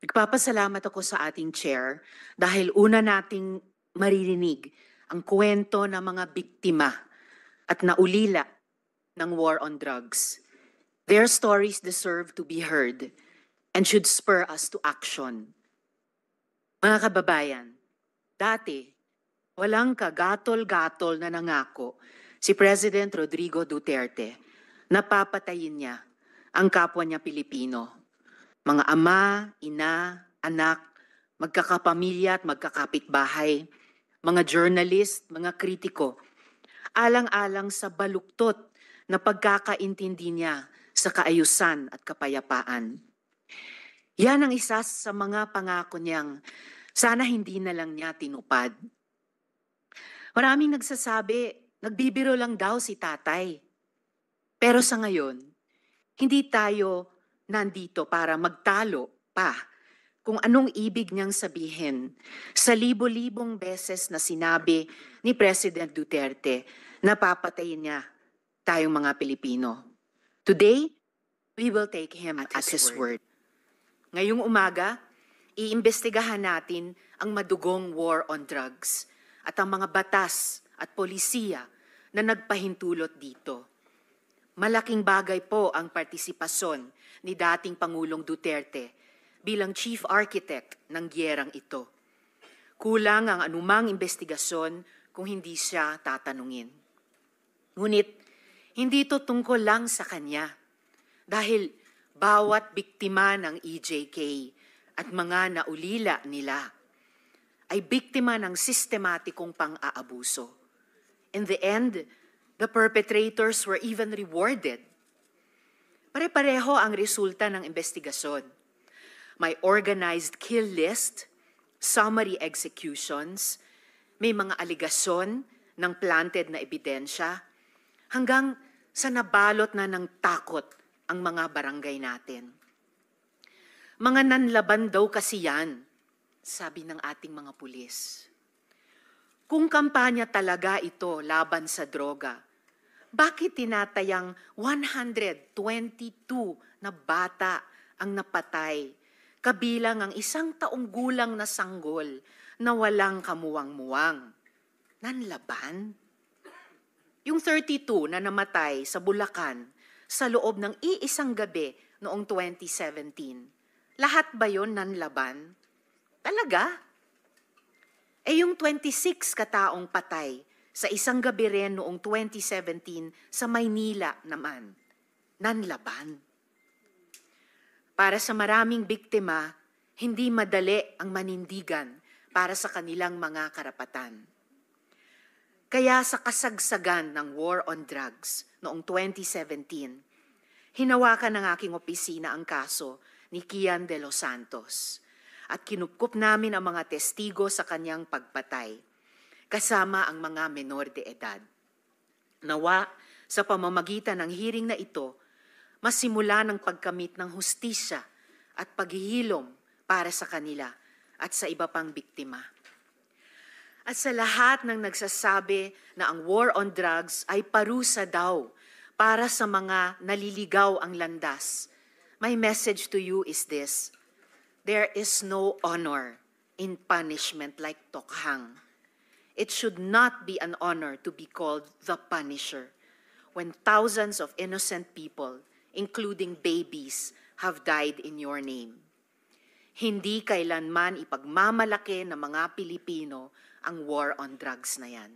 Nagpapasalamat ako sa ating chair dahil una nating maririnig ang kwento ng mga biktima at naulila ng war on drugs. Their stories deserve to be heard and should spur us to action. Mga kababayan, dati walang kagatol-gatol na nangako si President Rodrigo Duterte na papatayin niya ang kapwa niya Pilipino. Mga ama, ina, anak, magkakapamilya at magkakapitbahay, mga journalist, mga kritiko, alang-alang sa baluktot na pagkakaintindi niya sa kaayusan at kapayapaan. Yan ang isa sa mga pangako niyang sana hindi na lang niya tinupad. Maraming nagsasabi, nagbibiro lang daw si tatay. Pero sa ngayon, hindi tayo nandito para magtalo pa kung anong ibig niyang sabihin sa libo-libong beses na sinabi ni President Duterte na papatayin niya tayong mga Pilipino. Today, we will take him at his word. Ngayong umaga, iimbestigahan natin ang madugong war on drugs at ang mga batas at polisiya na nagpahintulot dito. Malaking bagay po ang partisipasyon ni dating Pangulong Duterte bilang chief architect ng giyerang ito. Kulang ang anumang investigasyon kung hindi siya tatanungin. Ngunit, hindi ito tungkol lang sa kanya dahil bawat biktima ng EJK at mga naulila nila ay biktima ng sistematikong pang-aabuso. In the end, the perpetrators were even rewarded. Pare-pareho ang resulta ng investigasyon. May organized kill list, summary executions, may mga aligasyon ng planted na ebidensya, hanggang sa nabalot na ng takot ang mga barangay natin. Mga nanlaban daw kasi yan, sabi ng ating mga pulis. Kung kampanya talaga ito laban sa droga, bakit tinatayang 122 na bata ang napatay, kabilang ang 1 taong gulang na sanggol na walang kamuwang-muwang? Nanlaban? Yung 32 na namatay sa Bulacan sa loob ng iisang gabi noong 2017, lahat ba yon nanlaban? Talaga? Yung 26 kataong patay sa isang gabi rin noong 2017 sa Maynila naman, nanlaban. Para sa maraming biktima, hindi madali ang manindigan para sa kanilang mga karapatan. Kaya sa kasagsagan ng war on drugs noong 2017, hinawakan ng aking opisina ang kaso ni Kian de los Santos at kinupkup namin ang mga testigo sa kanyang pagpatay, kasama ang mga menor de edad. Nawa, sa pamamagitan ng hearing na ito, masimula ng pagkamit ng hustisya at paghihilom para sa kanila at sa iba pang biktima. At sa lahat ng nagsasabi na ang war on drugs ay parusa daw para sa mga naliligaw ang landas, my message to you is this: there is no honor in punishment like tokhang. It should not be an honor to be called the Punisher when thousands of innocent people, including babies, have died in your name. Hindi kailanman ipagmamalaki ng mga Pilipino ang war on drugs na yan.